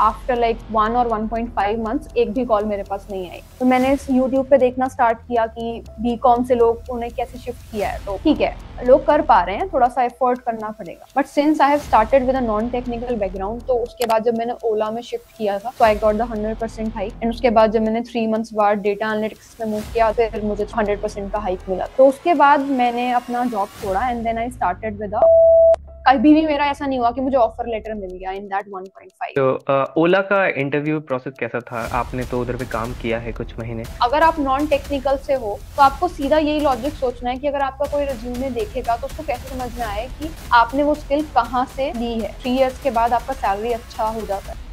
After like 1 और 1.5 months एक भी कॉल मेरे पास नहीं आई। तो मैंने इस यूट्यूब पे देखना स्टार्ट किया कि बीकॉम से लोग उन्हें कैसे शिफ्ट किया है। तो ठीक है, लोग कर पा रहे हैं, थोड़ा सा एफर्ट करना पड़ेगा। But since I have started with a non technical background, तो उसके बाद जब मैंने ओला में शिफ्ट किया था तो आई गॉट द 100% हाइक। एंड उसके बाद जब मैंने 3 मंथ्स बाद डेटा एनालिटिक्स में मूव किया फिर मुझे 100% का हाइक मिला। तो उसके बाद मैंने अपना जॉब छोड़ा and then I started with a, कभी भी मेरा ऐसा नहीं हुआ कि मुझे ऑफर लेटर मिल गया इन दैट 1.5। तो ओला का इंटरव्यू प्रोसेस कैसा था? आपने तो उधर पे काम किया है कुछ महीने। अगर आप नॉन टेक्निकल से हो तो आपको सीधा यही लॉजिक सोचना है कि अगर आपका कोई रिज्यूमे देखेगा तो उसको कैसे समझ में आए कि आपने वो स्किल कहाँ से ली है। 3 इयर्स के बाद आपका सैलरी अच्छा हो जाता है।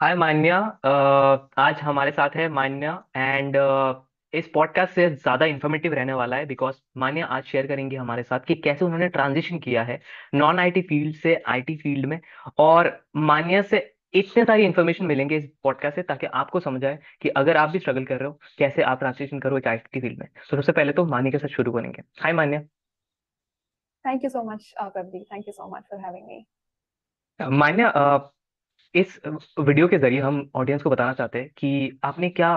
हाय मान्या, आज हमारे साथ है मान्या एंड इस पॉडकास्ट से ज़्यादा इन्फॉर्मेटिव रहने वाला है बिकॉज मान्या आज शेयर करेंगे हमारे साथ कि कैसे उन्होंने ट्रांजिशन किया है नॉन आईटी फील्ड से आईटी फील्ड में। और मान्या से इतने सारी इन्फॉर्मेशन मिलेंगे इस पॉडकास्ट से ताकि आपको समझ आए कि अगर आप भी स्ट्रगल कर रहे हो कैसे आप ट्रांजिशन करो एक आईटी फील्ड में। तो सबसे पहले तो मान्या के साथ शुरू करेंगे। Hi Manya. Thank you so much Pradeep, thank you so much for having me. Manya, इस वीडियो के जरिए हम ऑडियंस को बताना चाहते हैं कि आपने क्या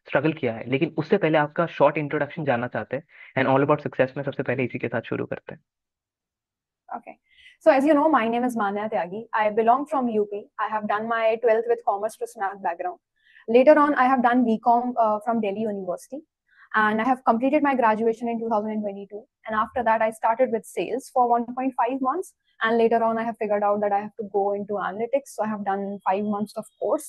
स्ट्रगल किया है, लेकिन उससे पहले आपका शॉर्ट इंट्रोडक्शन जानना चाहते हैं एंड ऑल अबाउट सक्सेस में सबसे पहले इसी के साथ शुरू करते हैं। Okay. So as you know, my name is Manya Tyagi. I belong from UP. I have done my 12th with commerce plus math background. Later on, I have done BCom from Delhi University. And I have completed my graduation in 2022. And after that, I started with sales for 1.5 months. And later on, I have figured out that I have to go into analytics. So I have done 5 months of course.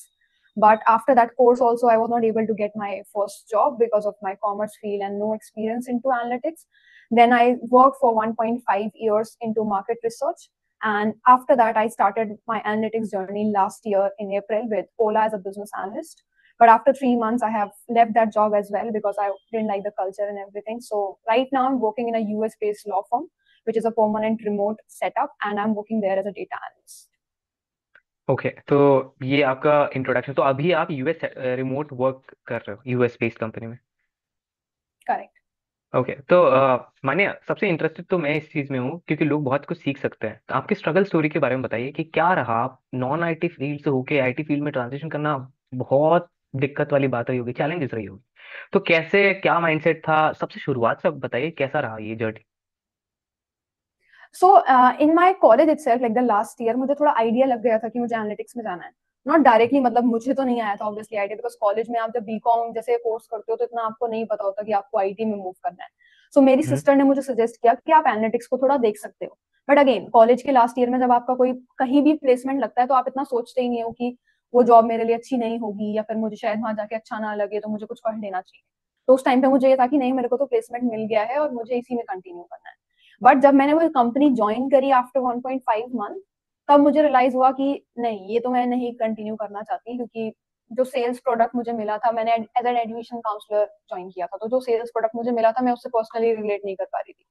But after that course, also, I was not able to get my first job because of my commerce field and no experience into analytics. Then I worked for 1.5 years into market research. And after that, I started my analytics journey last year in April with Ola as a business analyst. But after 3 months, I have left that job as well because I didn't like the culture and everything. So right now, I'm working in a US based law firm, which is a permanent remote setup, and I'm working there as a data analyst. Okay, तो ये आपका introduction. तो अभी आप US remote work कर रहे हो US based company में। Correct. ओके, तो मान्या, सबसे इंटरेस्टेड तो मैं इस चीज में हूँ क्योंकि लोग बहुत कुछ सीख सकते हैं। तो आपकी स्ट्रगल स्टोरी के बारे में बताइए कि क्या रहा। आप नॉन आईटी फील्ड से होके आईटी फील्ड में ट्रांजिशन करना बहुत दिक्कत वाली बात रही होगी, चैलेंजेस रही होगी। तो कैसे, क्या माइंडसेट था, सबसे शुरुआत से आप बताइए कैसा रहा ये journey. So in my college itself, like the last year, मुझे थोड़ा आइडिया लग गया था कि मुझे एनालिटिक्स में जाना है। नॉट डायरेक्टली, मतलब मुझे तो नहीं आया था ऑब्वियसली आइडिया, बिकॉज कॉलेज में आप जब बीकॉम जैसे कोर्स करते हो तो इतना आपको नहीं पता होता कि आपको आईटी में मूव करना है। सो मेरी हम्म। सिस्टर ने मुझे सजेस्ट किया कि आप एनालिटिक्स को थोड़ा देख सकते हो। बट अगेन, कॉलेज के लास्ट ईयर में जब आपका कोई कहीं भी प्लेसमेंट लगता है तो आप इतना सोचते ही नहीं हो कि वो जॉब मेरे लिए अच्छी नहीं होगी या फिर मुझे शायद वहां जाके अच्छा ना लगे तो मुझे कुछ कर लेना चाहिए। तो उस टाइम पे मुझे ये था कि नहीं, मेरे को तो प्लेसमेंट मिल गया है और मुझे इसी में कंटिन्यू करना है। बट जब मैंने वो कंपनी ज्वाइन करी आफ्टर 1.5 मंथ, तब मुझे रियलाइज हुआ कि नहीं, ये तो मैं नहीं कंटिन्यू करना चाहती, क्योंकि जो सेल्स प्रोडक्ट मुझे मिला था, मैंने as an admission counselor join किया था, तो जो सेल्स प्रोडक्ट मुझे मिला था मैं उससे पर्सनली रिलेट नहीं कर पा रही थी।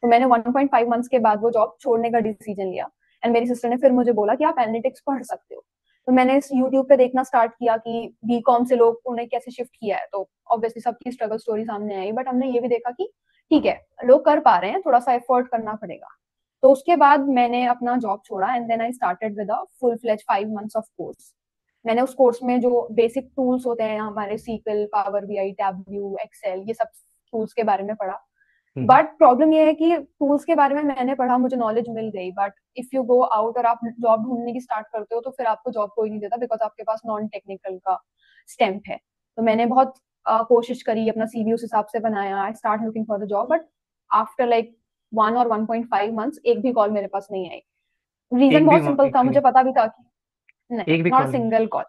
तो मैंने 1.5 मंथ्स के बाद वो जॉब छोड़ने का डिसीजन लिया। एंड मेरी सिस्टर ने फिर मुझे बोला कि आप एनालिटिक्स पढ़ सकते हो। तो मैंने इस यूट्यूब पे देखना स्टार्ट किया कि बीकॉम से लोग उन्हें कैसे शिफ्ट किया है। तो ऑब्वियसली सबकी स्ट्रगल स्टोरी सामने आई, बट हमने ये भी देखा कि ठीक है, लोग कर पा रहे हैं, थोड़ा सा एफर्ट करना पड़ेगा। तो उसके बाद मैंने अपना जॉब छोड़ा and then I started with a full fledge 5 months of course. मैंने उस कोर्स में जो बेसिक टूल्स होते हैं हमारे, सीक्वल, पावर बीआई, टैबव्यू, एक्सेल, ये सब टूल्स के बारे में पढ़ा। हम्म। बट प्रॉब्लम ये है कि टूल्स के बारे में मैंने पढ़ा, मुझे नॉलेज मिल गई, but if you go out और आप जॉब ढूंढने की स्टार्ट करते हो तो फिर आपको जॉब कोई नहीं देता बिकॉज आपके पास नॉन टेक्निकल का स्टैम्प है। तो मैंने बहुत कोशिश करी, अपना सीवी उस हिसाब से बनाया, आई start looking for the job, but after like 1 और 1.5 मंथ्स एक भी कॉल मेरे पास नहीं आई। रीजन एक भी बहुत सिंपल था, नहीं। मुझे पता भी था कि नहीं, एक भी नॉट अ कॉल नहीं। Single call,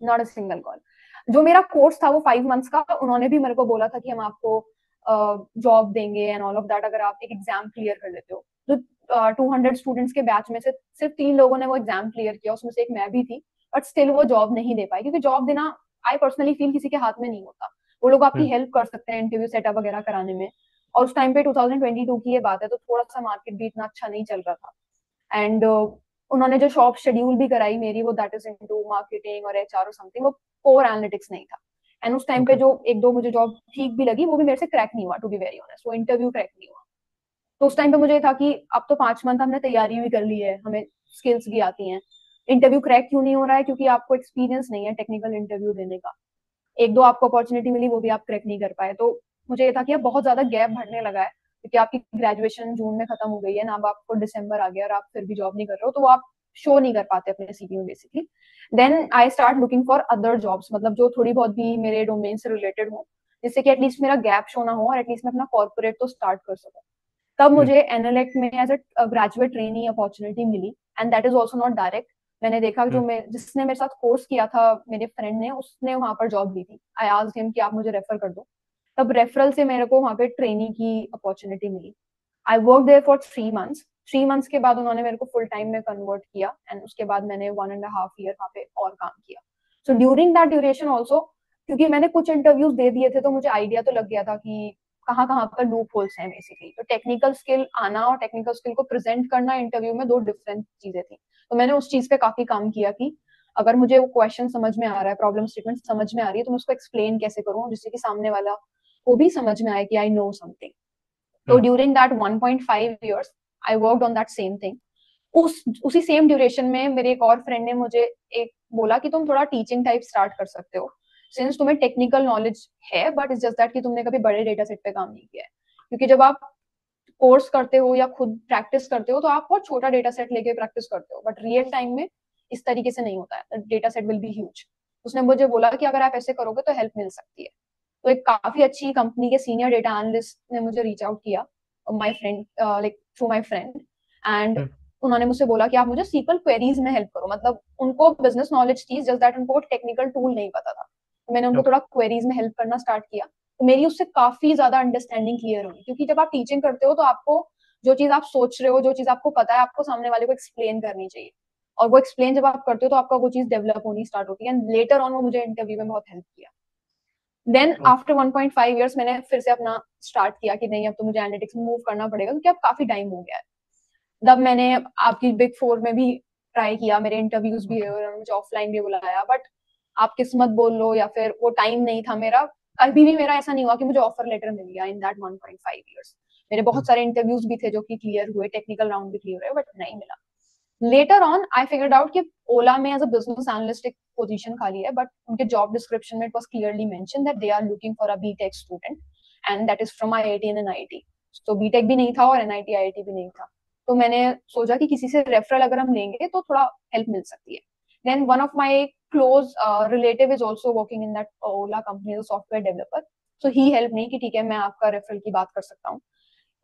not a single call. जो मेरा कोर्स था वो 5 मंथ्स का, उन्होंने भी मेरे को बोला था कि हम आपको जॉब देंगे एंड ऑल ऑफ दैट अगर आप एक एग्जाम क्लियर कर लेते हो। तो 200 स्टूडेंट्स के बैच में से सिर्फ 3 लोगों ने वो एग्जाम क्लियर किया, उसमें से एक मैं भी थी। बट स्टिल वो जॉब नहीं दे पाई, क्योंकि जॉब देना, आई पर्सनली फील, किसी के हाथ में नहीं होता। वो लोग आपकी हम्म। हेल्प कर सकते हैं इंटरव्यू सेटअप वगैरह कराने में। और उस टाइम पे 2022 की ये बात है, तो थोड़ा सा मार्केट भी इतना अच्छा नहीं चल रहा था। एंड उन्होंने जो शॉप शेड्यूल भी कराई मेरी, वो दैट इज इनटू मार्केटिंग और एचआर और समथिंग, वो कोर एनालिटिक्स नहीं था। एंड उस टाइम पे ओके। जो एक दो मुझे जॉब ठीक भी लगी, वो भी मेरे से क्रैक नहीं हुआ, टू बी वेरी ऑनेस्ट, वो इंटरव्यू क्रैक नहीं हुआ। तो उस टाइम पे मुझे ये था कि अब तो 5 मंथ हमने तैयारी भी कर ली है, हमें स्किल्स भी आती हैं, इंटरव्यू क्रैक क्यों नहीं हो रहा है? क्योंकि आपको एक्सपीरियंस नहीं है टेक्निकल इंटरव्यू देने का। एक दो आपको अपॉर्चुनिटी मिली, वो भी आप क्रैक नहीं कर पाए। तो मुझे ये था कि अब बहुत ज्यादा गैप बढ़ने लगा है, क्योंकि आपकी ग्रेजुएशन जून में खत्म हो गई है ना, अब आपको दिसंबर आ गया और आप फिर भी जॉब नहीं कर रहे हो, तो वो आप शो नहीं कर पाते अपने सीवी में basically. Then I start looking for other jobs, मतलब जो थोड़ी बहुत भी मेरे डोमेन से रिलेटेड हो, जिससे कि एटलीस्ट मेरा गैप शो ना हो और एटलीस्ट मैं अपना कॉर्पोरेट तो स्टार्ट कर सकूं। तब हम्म। मुझे एनएलएक्ट में as a graduate trainee opportunity मिली, and that is also not direct. मैंने देखा जो हम्म। मैं जिसने मेरे साथ कोर्स किया था, मेरे फ्रेंड ने, उसने वहां पर जॉब ली थी। आई आस्क्ड हिम कि आप मुझे रेफर कर दो। तब रेफरल से मेरे को वहां पे ट्रेनिंग की अपॉर्चुनिटी मिली। I work there for 3 months. 3 months के बाद उन्होंने मेरे को फुल टाइम में कन्वर्ट किया, एंड उसके बाद मैंने 1.5 ईयर वहां पे और काम किया। So during that duration also, क्योंकि मैंने कुछ इंटरव्यूज दे दिए थे, तो मुझे आइडिया तो लग गया था कि कहाँ कहाँ पर लूप होल्स हैं बेसिकली। तो टेक्निकल स्किल आना और टेक्निकल स्किल को प्रेजेंट करना इंटरव्यू में दो डिफरेंट चीजें थी। तो मैंने उस चीज पे काफी काम किया कि अगर मुझे वो क्वेश्चन समझ में आ रहा है, प्रॉब्लम स्टेटमेंट समझ में आ रही है, तो मैं उसको एक्सप्लेन कैसे करूँ जिससे कि सामने वाला को भी समझ में आए कि आई नो समथिंग। तो hmm. During that 1.5 years I worked on that same thing. उसी सेम ड्यूरेशन में मेरे एक और फ्रेंड ने मुझे एक बोला कि तुम थोड़ा टीचिंग टाइप स्टार्ट कर सकते हो, सिंस तुम्हें टेक्निकल नॉलेज है, बट इट्स जस्ट दैट कि तुमने कभी बड़े डेटा सेट पे काम नहीं किया है। क्योंकि जब आप कोर्स करते हो या खुद प्रैक्टिस करते हो, तो आप बहुत छोटा डेटा सेट लेके प्रैक्टिस करते हो, बट रियल टाइम में इस तरीके से नहीं होता है, data set will be huge. उसने मुझे बोला कि अगर आप ऐसे करोगे तो हेल्प मिल सकती है। तो एक काफी अच्छी कंपनी के सीनियर डेटा एनालिस्ट ने मुझे रीच आउट किया, my friend, like through my friend. And hmm. उन्होंने मुझसे बोला कि आप मुझे सीक्वल क्वेरीज में हेल्प करो। मतलब उनको बिजनेस नॉलेज थी, जस्ट दैट उनको टेक्निकल टूल नहीं पता था। तो मैंने उनको ओके। थोड़ा क्वेरीज में हेल्प करना स्टार्ट किया। तो मेरी उससे काफी ज्यादा अंडरस्टैंडिंग क्लियर हुई, क्योंकि जब आप टीचिंग करते हो तो आपको जो चीज आप सोच रहे हो, जो चीज आपको पता है, आपको सामने वाले को एक्सप्लेन करनी चाहिए। और वो एक्सप्लेन जब आप करते हो तो आपका वो चीज डेवलप होनी स्टार्ट होती है, एंड लेटर ऑन वो मुझे इंटरव्यू में बहुत हेल्प किया। देन आफ्टर 1.5 years मैंने फिर से अपना स्टार्ट किया कि नहीं, अब तो मुझे एनालिटिक्स में मूव करना पड़ेगा, क्योंकि अब काफी टाइम हो गया है। तब मैंने आपकी बिग फोर में भी ट्राई किया, मेरे इंटरव्यूज भी ओके। है, उन्होंने मुझे ऑफलाइन भी बुलाया, बट आप किस्मत बोल लो या फिर वो टाइम नहीं था मेरा। कभी भी मेरा ऐसा नहीं हुआ कि मुझे ऑफर लेटर मिल गया इन दैट 1.5 years। मेरे बहुत हम्म। सारे इंटरव्यूज भी थे जो कि क्लियर हुए, टेक्निकल राउंड भी क्लियर हुए, बट नहीं मिला। Later on I figured out कि ओला में एज अ बिजनेस एनालिस्ट एक पोजीशन खाली है, बट उनके जॉब डिस्क्रिप्शन में it was clearly mention that they are looking for a BTech student, and that is from IIT and NIT. तो BTech भी नहीं था और एनआईटी आईआईटी भी नहीं था। तो मैंने सोचा कि किसी से रेफरल अगर हम लेंगे तो थोड़ा हेल्प मिल सकती है। Then one of my close relative is also working in that Ola company, software developer. So he help नहीं कि ठीक है, मैं आपका रेफरल की बात कर सकता हूँ।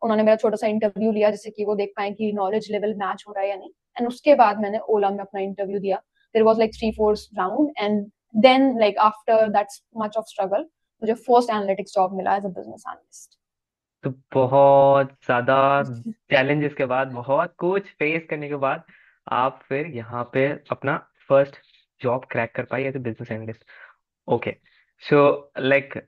उन्होंने मेरा छोटा सा इंटरव्यू लिया, जिससे कि वो देख पाए कि नॉलेज लेवल मैच हो रहा है या नहीं। एंड उसके बाद मैंने ओला में अपना इंटरव्यू दिया। There was like 3-4 round, and then like after that much of struggle, मुझे फर्स्ट एनालिटिक्स जॉब मिला एज अ बिजनेस एनालिस्ट। तो बहुत ज्यादा चैलेंजेस के बाद, बहुत कुछ फेस करने के बाद, आप फिर यहाँ पे अपना फर्स्ट जॉब क्रैक कर पाई as a business analyst. Okay. So like,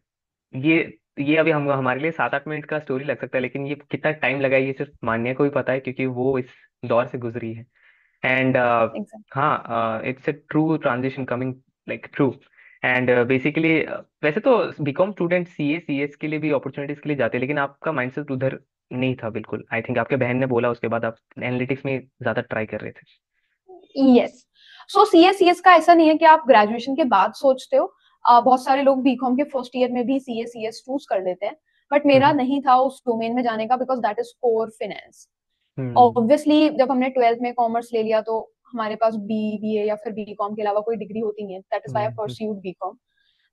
ये ये अभी हम हमारे लिए 7-8 मिनट का स्टोरी लग सकता है, लेकिन ये कितना टाइम लगा है ये सिर्फ मान्या को ही पता है, क्योंकि वो इस दौर से गुजरी है। And exactly. हाँ, it's a true transition coming, like true. And basically वैसे तो बीकॉम स्टूडेंट सीएस के लिए भी अपॉर्चुनिटीज के लिए जाते हैं, लेकिन आपका माइंडसेट उधर नहीं था बिल्कुल। आई थिंक आपके बहन ने बोला, उसके बाद आप एनालिटिक्स में ज्यादा ट्राई कर रहे थे। यस। सो सीएस का ऐसा नहीं है कि आप ग्रेजुएशन के बाद सोचते हो। बहुत सारे लोग बीकॉम के फर्स्ट ईयर में भी सीएस टूज कर लेते हैं, बट मेरा हम्म। नहीं था उस डोमेन में जाने का, because that is core finance. Hmm. Obviously जब हमने 12th में कॉमर्स ले लिया, तो हमारे पास बीए या फिर बीकॉम के अलावा कोई डिग्री होती नहीं है, that is why I hmm. Pursued BCom.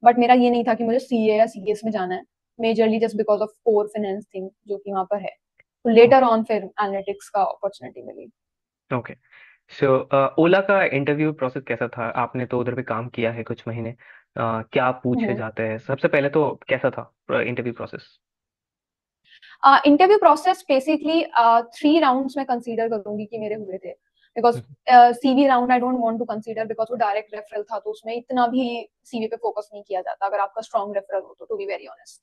But मेरा ये नहीं था कि मुझे सीए या सीएस में जाना है, majorly just because of core finance thing जो कि वहां पर है। तो लेटर ऑन फिर एनालिटिक्स का अपॉर्चुनिटी मिली। ओके। सो ओला का इंटरव्यू प्रोसेस कैसा था? आपने तो उधर पे काम किया है कुछ महीने। क्या पूछे जाते हैं सबसे पहले, तो कैसा था interview process? Interview process basically 3 rounds में कंसीडर करूंगी कि मेरे हुए थे, because CV round I don't want to consider, because वो डायरेक्ट रेफरल था, तो उसमें इतना भी सीवी पे फोकस नहीं किया जाता अगर आपका स्ट्रॉन्ग रेफरल हो तो, to be very honest.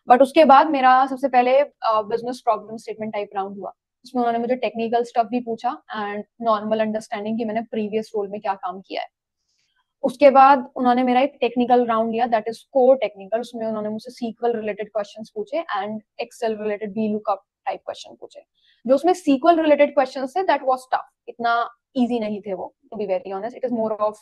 But उसके बाद मेरा सबसे पहले business problem statement type round हुआ, उसमें उन्होंने मुझे टेक्निकल स्टफ भी पूछा एंड नॉर्मल अंडरस्टैंडिंग कि मैंने प्रीवियस रोल में क्या काम किया है। उसके बाद उन्होंने मेरा एक टेक्निकल राउंड लिया, दैट इज कोर टेक्निकल। उसमें उन्होंने मुझसे सीक्वल रिलेटेड क्वेश्चंस पूछे and excel related V lookup type question पूछे। जो उसमें सीक्वल रिलेटेड क्वेश्चन थे दैट वाज टफ, इतना इजी नहीं थे वो, to be very honest. It is more of,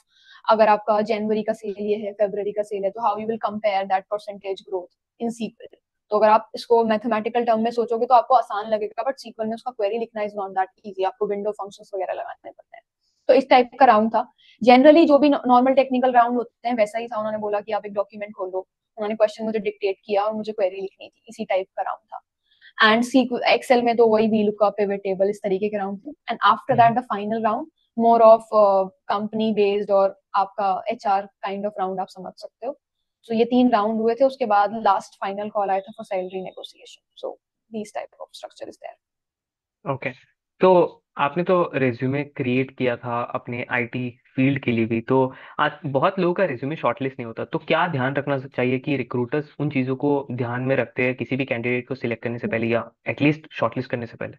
अगर आपका जनवरी का सेल ये है, फरवरी का सेल है, तो how you will compare that percentage growth in SQL. तो अगर आप इसको मैथमेटिकल टर्म में सोचोगे तो आपको आसान लगेगा, बट सीक्वल में उसका क्वेरी लिखना इज नॉट दैट इजी, आपको विंडो फंक्शंस वगैरह लगाने पड़ते हैं। तो इस टाइप का राउंड था। जनरली जो भी नॉर्मल टेक्निकल राउंड होते हैं वैसा ही था। उन्होंने बोला कि आप एक डॉक्यूमेंट खोल दो, उन्होंने क्वेश्चन मुझे डिक्टेट किया और मुझे क्वेरी लिखनी थी, इसी टाइप का राउंड था। एंड सी एक्सेल में तो वही वी लुकअप, पिवट टेबल, इस तरीके के राउंड थे। And after that the final round more of company based और आपका एचआर काइंड ऑफ राउंड, आप समझ सकते हो। सो ये 3 राउंड हुए थे। उसके बाद लास्ट फाइनल कॉल आया था for salary negotiation. So this type of structure is there. Okay. तो आपने तो रिज्यूमे क्रिएट किया था अपने आईटी फील्ड के लिए भी, तो आज बहुत लोगों का रिज्यूमे शॉर्टलिस्ट नहीं होता, तो क्या ध्यान रखना चाहिए कि रिक्रूटर्स उन चीज़ों को ध्यान में रखते हैं किसी भी कैंडिडेट को सिलेक्ट करने से पहले या एटलीस्ट शॉर्टलिस्ट करने से पहले?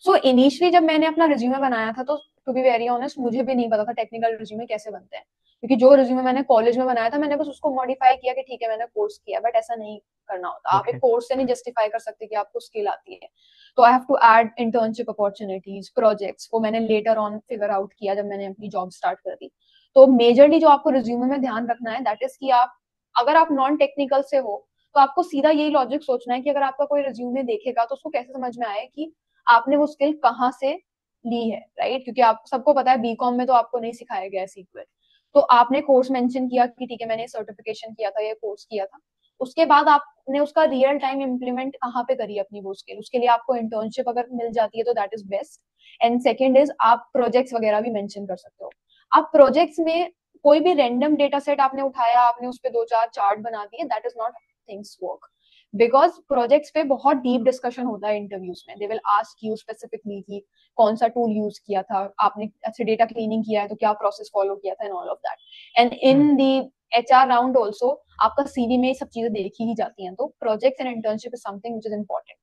सो इनिशियली जब मैंने अपना रिज्यूमे बनाया था तो टू बी वेरी ऑनेस्ट मुझे भी नहीं पता था टेक्निकल रिज्यूमे कैसे बनते हैं, क्योंकि जो रिज्यूमे मैंने कॉलेज में बनाया था मैंने बस उसको मॉडिफाई किया कि ठीक है मैंने कोर्स किया, बट ऐसा नहीं करना होता। आप एक ओके। कोर्स से नहीं जस्टिफाई कर सकते कि आपको स्किल आती है। तो I have to add internship opportunities, projects, वो मैंने लेटर ऑन फिगर आउट किया जब मैंने अपनी जॉब स्टार्ट कर दी। तो मेजरली जो आपको रिज्यूमे में ध्यान रखना है दैट इज कि आप, अगर आप नॉन टेक्निकल से हो तो आपको सीधा यही लॉजिक सोचना है कि अगर आपका कोई रिज्यूमे देखेगा तो उसको कैसे समझ में आए कि आपने वो स्किल कहाँ से ली है, राइट? क्योंकि आप सबको पता है बीकॉम में तो आपको नहीं सिखाया गया है सीक्वल। तो आपने कोर्स मेंशन किया कि ठीक है मैंने सर्टिफिकेशन किया था, ये कोर्स किया था। उसके बाद आपने उसका रियल टाइम इम्प्लीमेंट कहाँ पे करी अपनी वो स्किल, उसके लिए आपको इंटर्नशिप अगर मिल जाती है तो that is best. And second is आप प्रोजेक्ट्स वगैरह भी मेंशन कर सकते हो। आप प्रोजेक्ट्स में कोई भी रैंडम डेटा सेट आपने उठाया, आपने उस पर 2-4 चार्ट बना दिए, that is not things work. Because projects पे बहुत डीप डिस्कशन होता है इंटरव्यूज में। दे विल आस्क यू स्पेसिफिकली कि कौन सा टूल यूज किया था आपने, अच्छा डेटा क्लीनिंग किया है तो क्या प्रोसेस फॉलो किया था, and all of that. And hmm. In the HR round also आपका सीवी में ये सब चीजें देखी ही जाती हैं। तो projects and internship is something which is important.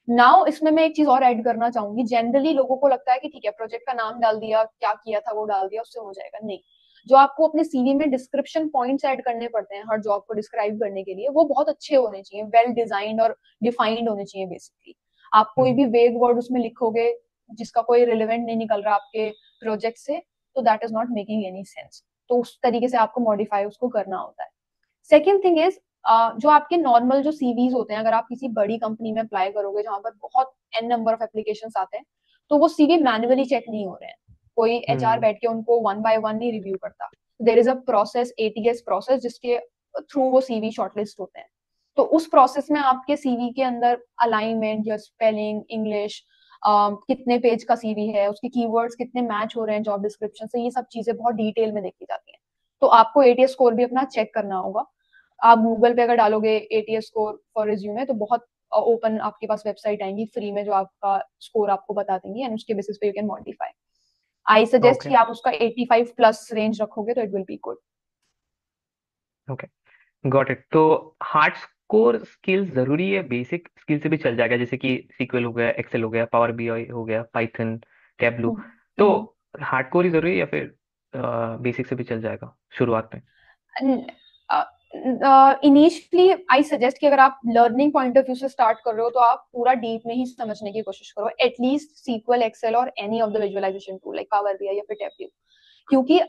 Now इसमें मैं एक चीज और ऐड करना चाहूंगी। जनरली लोगों को लगता है कि ठीक है प्रोजेक्ट का नाम डाल दिया, क्या किया था वो डाल दिया, उससे हो जाएगा। नहीं, जो आपको अपने सीवी में डिस्क्रिप्शन पॉइंट्स ऐड करने पड़ते हैं हर जॉब को डिस्क्राइब करने के लिए, वो बहुत अच्छे होने चाहिए, वेल डिजाइंड और डिफाइंड होने चाहिए बेसिकली। आप कोई हम्म। भी वेग वर्ड उसमें लिखोगे जिसका कोई रिलेवेंट नहीं निकल रहा आपके प्रोजेक्ट से, तो that is not making any sense. तो उस तरीके से आपको मॉडिफाई उसको करना होता है। सेकेंड थिंग इज, जो आपके नॉर्मल जो सीवीज होते हैं, अगर आप किसी बड़ी कंपनी में अप्लाई करोगे जहां पर बहुत एन नंबर ऑफ एप्लीकेशन आते हैं, तो वो सीवी मैन्युअली चेक नहीं हो रहे हैं। कोई एचआर हम्म। बैठ के उनको वन बाय वन नहीं रिव्यू करता। There is a process, ATS process, जिसके थ्रू वो सीवी शॉर्टलिस्ट होते हैं। तो उस प्रोसेस में आपके सीवी के अंदर अलाइनमेंट या स्पेलिंग, इंग्लिश, कितने पेज का सीवी है, उसके कीवर्ड्स कितने मैच हो रहे हैं जॉब डिस्क्रिप्शन से, ये सब चीजें बहुत डिटेल में देखी जाती हैं। तो आपको एटीएस स्कोर भी अपना चेक करना होगा। आप गूगल पे अगर डालोगे एटीएस स्कोर फॉर रिज्यूमे तो बहुत ओपन आपके पास वेबसाइट आएंगी फ्री में जो आपका स्कोर आपको बता देंगी, एंड उसके बेसिस पे you can modify. I suggest okay. कि आप उसका 85 प्लस रेंज रखोगे तो it will be good. Okay, got it. तो हार्ड कोर स्किल्स जरूरी है, बेसिक स्किल से भी चल जाएगा, जैसे कि सीक्वल हो गया, एक्सेल हो गया, पावर बीआई हो गया, पाइथन, टैबलू, तो हार्ड कोर ही जरूरी है या फिर बेसिक से भी चल जाएगा शुरुआत में? इनिशियली आई सजेस्ट कि अगर आप लर्निंग पॉइंट ऑफ व्यू से स्टार्ट कर रहे हो तो आप पूरा डीप में ही समझने की कोशिश करो, एटलीस्ट सीक्वल, एक्सेल और any of the visualization tool like power BI या फिर टैबल्यू। क्योंकि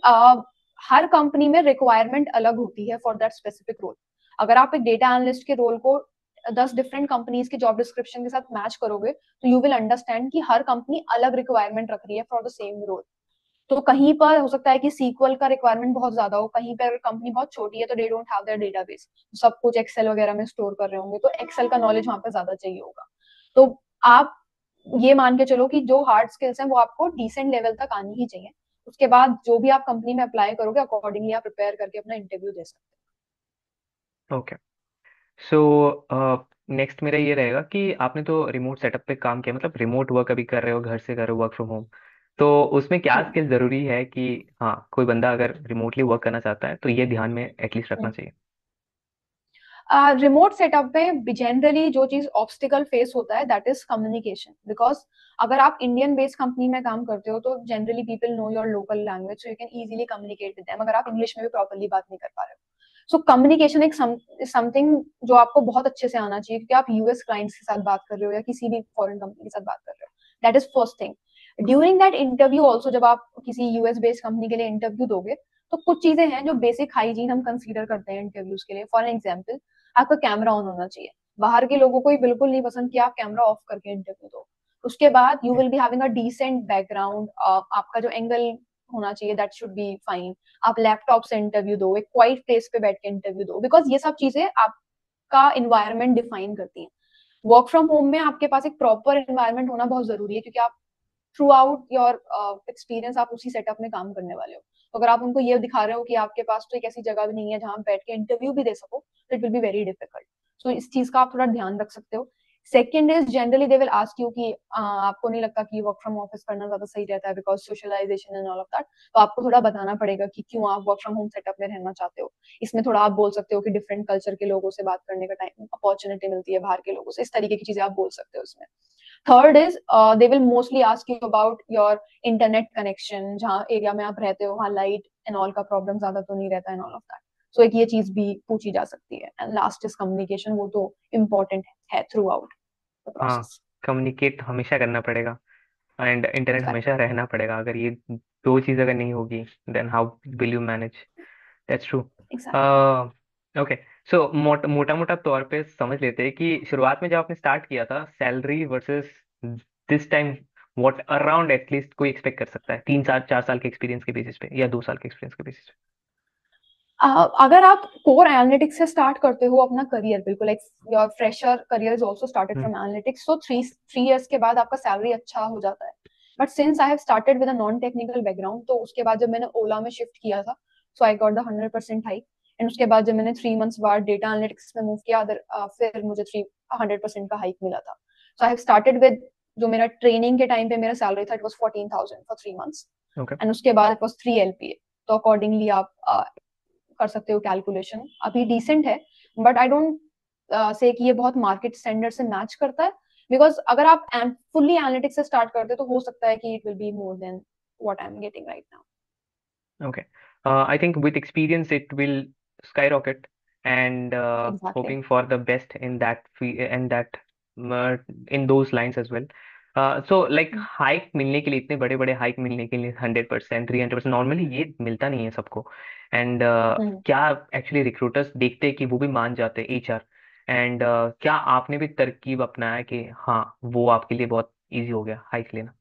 हर कंपनी में रिक्वायरमेंट अलग होती है फॉर दैट स्पेसिफिक रोल। अगर आप एक डेटा एनालिस्ट के रोल को 10 डिफरेंट कंपनीज के जॉब डिस्क्रिप्शन के साथ मैच करोगे तो यू विल अंडरस्टैंड कि हर कंपनी अलग रिक्वायरमेंट रख रही है फॉर द सेम रोल। तो कहीं पर हो सकता है कि सीक्वल का रिक्वायरमेंट बहुत ज्यादा हो, कहीं पर कंपनी बहुत छोटी है तो they don't have their database, सब कुछ एक्सेल वगैरह में स्टोर कर रहे होंगे तो एक्सेल का नॉलेज वहां पर ज्यादा चाहिए होगा। तो आप ये मान के चलो कि जो हार्ड स्किल्स हैं वो आपको डिसेंट लेवल तक आनी ही चाहिए। उसके बाद जो भी आप कंपनी में अप्लाई करोगे अकॉर्डिंगली आप प्रिपेयर करके अपना इंटरव्यू दे सकते ओके। सो नेक्स्ट मेरा ये रहेगा कि आपने तो रिमोट सेटअप पे काम किया, मतलब रिमोट वर्क अभी कर रहे हो, घर से कर रहे हो, वर्क फ्रॉम होम, तो उसमें क्या हो। स्किल जरूरी है कि हाँ कोई बंदा अगर रिमोटली वर्क करना चाहता है तो ये ध्यान में एटलीस्ट रखना चाहिए? रिमोट सेटअप में जनरली जो चीज ऑब्स्टिकल फेस होता है दैट इज कम्युनिकेशन, बिकॉज अगर आप इंडियन बेस्ड कंपनी में काम करते हो तो generally people know your local language, so you can easily communicate with them अगर आप इंग्लिश में भी प्रॉपरली बात नहीं कर पा रहे हो। सो कम्युनिकेशन एक समथिंग जो आपको बहुत अच्छे से आना चाहिए, क्योंकि आप यूएस क्लाइंट्स के साथ बात कर रहे हो या किसी भी फॉरेन कंपनी के साथ बात कर रहे हो। That is first thing. During that interview also, जब आप किसी यूएस बेस्ड कंपनी के लिए इंटरव्यू दोगे तो कुछ चीजें हैं जो बेसिक हाइजीन हम कंसीडर करते हैं इंटरव्यूज के लिए। फॉर एग्जाम्पल, आपका कैमरा ऑन होना चाहिए। बाहर के लोगों को ही बिल्कुल नहीं पसंद कि आप कैमरा ऑफ करके इंटरव्यू दो। उसके बाद you will be having a decent background, आपका जो एंगल होना चाहिए दैट शुड बी फाइन। आप लैपटॉप से इंटरव्यू दो, एक क्वाइट प्लेस पे बैठ के इंटरव्यू दो, बिकॉज ये सब चीजें आपका इन्वायरमेंट डिफाइन करती हैं। वर्क फ्रॉम होम में आपके पास एक प्रॉपर एनवायरनमेंट होना बहुत जरूरी है, क्योंकि आप थ्रू आउट योर एक्सपीरियंस आप उसी सेटअप में काम करने वाले हो। तो अगर आप उनको ये दिखा रहे हो कि आपके पास तो एक ऐसी जगह भी नहीं है जहां आप बैठ के इंटरव्यू भी दे सको, तो it will be very difficult. So इस चीज का आप थोड़ा ध्यान रख सकते हो। Second is generally they will ask you कि आपको नहीं लगता कि वर्क फ्रॉम ऑफिस करना ज्यादा सही रहता है because socialization and all of that. तो आपको थोड़ा बताना पड़ेगा कि क्यों आप वर्क फ्रॉम होम सेटअप में रहना चाहते हो। इसमें थोड़ा आप बोल सकते हो कि डिफरेंट कल्चर के लोगों से बात करने का टाइम अपॉर्चुनिटी मिलती है बाहर के लोगों से, इस तरीके की चीजें आप बोल सकते हो इसमें। Third is they will mostly ask you about your internet connection, जहाँ एरिया में आप रहते हो वहाँ लाइट एंड ऑल का प्रॉब्लम ज्यादा तो नहीं रहता एंड ऑल ऑफ दैट। सो एक ये चीज भी पूछी जा सकती है। एंड लास्ट इज कम्युनिकेशन, वो तो इम्पोर्टेंट है थ्रू आउट द हाँ, प्रोसेस। कम्युनिकेट हमेशा करना पड़ेगा एंड इंटरनेट करेक्ट। हमेशा रहना पड़ेगा। अगर ये दो चीज अगर नहीं होगी then how will you manage. That's true. Exactly. Okay. So मोटा मोटा तौर पे समझ लेते हैं कि शुरुआत में जब आपने स्टार्ट किया था salary versus this time, what around at least कोई एक्सपेक्ट कर सकता है 3 साल 4 साल के एक्सपीरियंस के बेसिस पे या 2 साल के एक्सपीरियंस के बेसिस अगर आप कोर एनालिटिक्स से स्टार्ट करते हो अपना करियर, बिल्कुल like your fresher career is also started पे? From analytics, so three years के बाद आपका सैलरी अच्छा हो जाता है। But since I have started with a non technical background, तो उसके बाद जब मैंने ओला में शिफ्ट किया था, so I got the 100% hike. And उसके बाद जब मैंने 3 मंथ्स बाद डेटा एनालिटिक्स में मूव किया, फिर मुझे 100% का हाइक मिला था। So I have started with, जो मेरा ट्रेनिंग के टाइम पे मेरा सैलरी था, it was 14,000 for 3 months. Okay. And उसके बाद इट वाज 3 LPA। तो अकॉर्डिंगली आप कर सकते हो कैलकुलेशन, अभी डिसेंट है। बट आई डोंट से कि ये बहुत मार्केट स्टैंडर्ड से मैच करता है, बिकॉज अगर आप फुल्ली एनालिटिक्स से स्टार्ट करते हो तो हो सकता है कि it will be more than what I am getting right now. Okay. I think with experience it will skyrocket, and exactly. hoping for the best in that uh, in those lines as well. So like hike मिलने के लिए, इतने बड़े बड़े hike मिलने के लिए 100% 300% normally ये मिलता नहीं है सबको। एंड क्या एक्चुअली रिक्रूटर्स देखते हैं कि वो भी मान जाते हैं एचआर? एंड क्या आपने भी तरकीब अपनाया कि हाँ वो आपके लिए बहुत इजी हो गया हाइक लेना?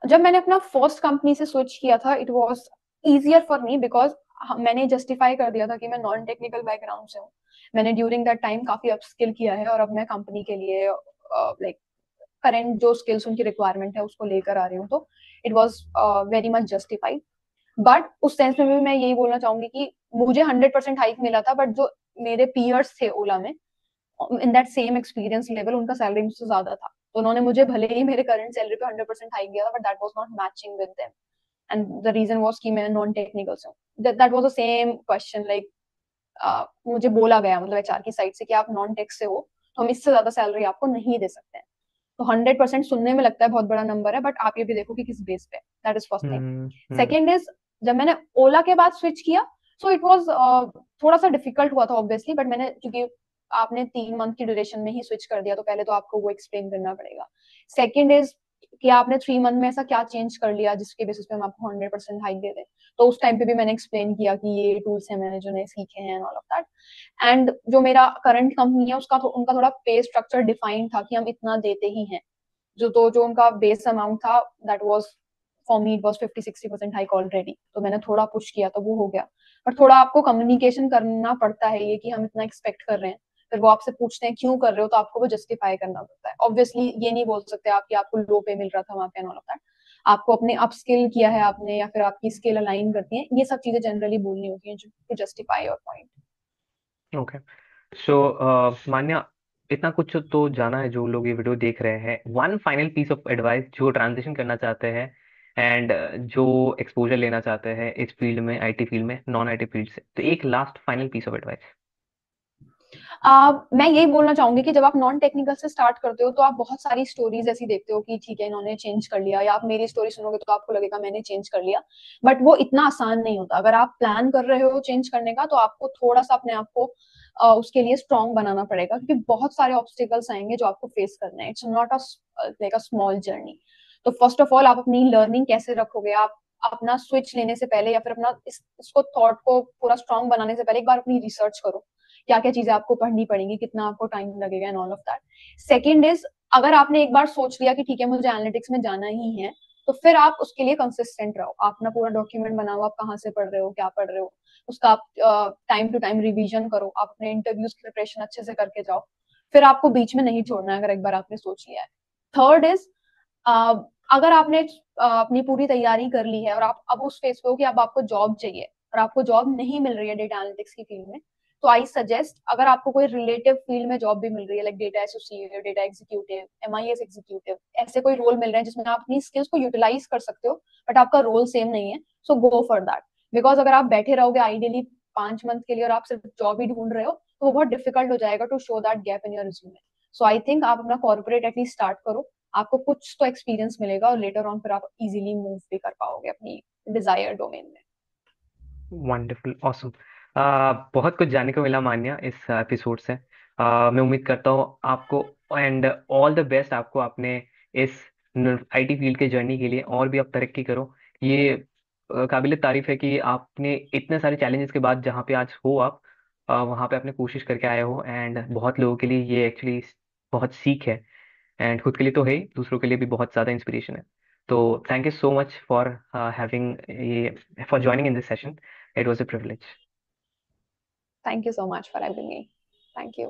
जब मैंने अपना फर्स्ट कंपनी से स्विच किया था, it was easier for me, because मैंने जस्टिफाई कर दिया था कि मैं नॉन टेक्निकल बैकग्राउंड से हूँ। मैंने ड्यूरिंग दैट टाइम काफी अपस्किल किया है और अब मैं कंपनी के लिए लाइक करंट जो स्किल्स उनकी रिक्वायरमेंट है उसको लेकर आ रही हूँ। तो it was very much justified. But उस सेंस में भी मैं यही बोलना चाहूंगी कि मुझे 100% हाइक मिला था, बट जो मेरे पीयर्स थे ओला में in that same experience level, उनका सैलरी मुझसे ज्यादा था। तो उन्होंने मुझे भले ही मेरे करंट सैलरी पे 100% हाइक दिया था, but that was not matching with them. And the reason was कि मैं नॉन टेक्निकल से हूँ। That was the same question, like मुझे बोला गया, मतलब एचआर की साइड से, कि आप नॉन टेक से हो तो हम इससे ज्यादा सैलरी आपको नहीं दे सकते हैं। तो 100% सुनने में लगता है बहुत बड़ा नंबर है, बट आप ये भी देखो कि किस बेस पे। That is first thing. Hmm. Hmm. Second is, जब मैंने ओला के बाद स्विच किया, सो इट वाज थोड़ा सा डिफिकल्ट हुआ था ऑब्वियसली, बट मैंने, क्योंकि आपने 3 मंथ की ड्यूरेशन में ही स्विच कर दिया तो पहले तो आपको वो एक्सप्लेन करना पड़ेगा। सेकेंड इज कि आपने 3 मंथ में ऐसा क्या चेंज कर लिया जिसके बेसिस पे हम आपको 100% हाइक दे दें। तो उस टाइम पे भी मैंने एक्सप्लेन किया कि ये टूल्स है मैंने जो नए सीखे हैं ऑल ऑफ दैट। एंड जो मेरा करंट कंपनी है उसका उनका थोड़ा पे स्ट्रक्चर डिफाइंड था कि हम इतना देते ही हैं। जो उनका बेस अमाउंट था, that was for me it was 50-60% hike already. तो मैंने थोड़ा पुश किया तो वो हो गया। पर थोड़ा आपको कम्युनिकेशन करना पड़ता है ये कि हम इतना एक्सपेक्ट कर रहे हैं। फिर वो आपसे पूछते हैं क्यों कर रहे हो, तो आपको वो जस्टिफाई करना पड़ता है। ऑब्वियसली ये नहीं बोल सकते आप कि आपको लो पे मिल रहा था वहां पे एंड ऑल ऑफ दैट। आपको अपने अपस्किल किया है आपने, या फिर आपकी स्किल अलाइन करती है, ये सब चीजें जनरली बोलनी होती है to justify your point. Okay. So Manya, इतना कुछ तो जाना है जो लोग ये वीडियो देख रहे हैं। One final piece of advice जो ट्रांजिशन करना चाहते हैं एंड जो एक्सपोजर लेना चाहते हैं इस फील्ड में, आईटी फील्ड में, नॉन आईटी फील्ड से, तो एक last final piece of advice. मैं यही बोलना चाहूंगी कि जब आप नॉन टेक्निकल से स्टार्ट करते हो तो आप बहुत सारी स्टोरीज ऐसी देखते हो कि ठीक है इन्होंने चेंज कर लिया, या आप मेरी स्टोरी सुनोगे तो आपको लगेगा मैंने चेंज कर लिया। बट वो इतना आसान नहीं होता। अगर आप प्लान कर रहे हो चेंज करने का तो आपको थोड़ा सा अपने आप को उसके लिए स्ट्रांग बनाना पड़ेगा, क्योंकि बहुत सारे ऑब्स्टिकल्स आएंगे जो आपको फेस करने हैं। It's not a like a small journey. तो फर्स्ट ऑफ ऑल आप अपनी लर्निंग कैसे रखोगे, आप अपना स्विच लेने से पहले या फिर अपना इसको थॉट को पूरा स्ट्रांग बनाने से पहले एक बार अपनी रिसर्च करो। क्या क्या चीजें आपको पढ़नी पड़ेंगी, कितना आपको टाइम लगेगा and all of that. Second is, अगर आपने एक बार सोच लिया कि ठीक है मुझे एनालिटिक्स में जाना ही है, तो फिर आप उसके लिए कंसिस्टेंट रहो। आप अपना पूरा डॉक्यूमेंट बनाओ, आप कहाँ से पढ़ रहे हो, क्या पढ़ रहे हो, उसका आप टाइम टू टाइम रिवीजन करो, आप अपने इंटरव्यूज की प्रिपरेशन अच्छे से करके जाओ। फिर आपको बीच में नहीं छोड़ना है अगर एक बार आपने सोच लिया है। थर्ड इज, अगर आपने अपनी पूरी तैयारी कर ली है और आप अब उस फेज पे हो कि अब आपको जॉब चाहिए और आपको जॉब नहीं मिल रही है डेटा एनालिटिक्स की फील्ड में, तो आई सजेस्ट, अगर आपको कोई रिलेटिव फील्ड में जॉब भी मिल रही है like data associate, data executive, MIS executive, ऐसे कोई रोल मिल रहे हैं जिसमें आप अपनी स्किल्स को यूटिलाइज कर सकते हो बट आपका रोल सेम नहीं है, सो गो फॉर दैट। बिकॉज अगर आप बैठे रहोगे आइडियली 5 मंथ के लिए और आप सिर्फ जॉब ही ढूंढ रहे हो, तो वो बहुत डिफिकल्ट हो जाएगा to show that gap in your resume. So I think आप अपना कॉर्पोरेट एटलीस्ट स्टार्ट करो। आपको कुछ तो एक्सपीरियंस मिलेगा और लेटर ऑन फिर आप इजीली मूव भी कर पाओगे अपनी डिजायर डोमेन में। Wonderful, awesome. बहुत कुछ जानने को मिला मान्या इस एपिसोड से। मैं उम्मीद करता हूँ आपको एंड ऑल द बेस्ट आपको अपने इस आईटी फील्ड के जर्नी के लिए, और भी आप तरक्की करो। ये काबिल तारीफ है कि आपने इतने सारे चैलेंजेस के बाद जहाँ पे आज हो आप, वहाँ पे आपने कोशिश करके आए हो। एंड बहुत लोगों के लिए ये एक्चुअली बहुत सीख है, एंड खुद के लिए तो है ही, दूसरों के लिए भी बहुत ज़्यादा इंस्पिरेशन है। तो thank you so much for having ये for joining in this session. It was a privilege. Thank you so much for having me. Thank you.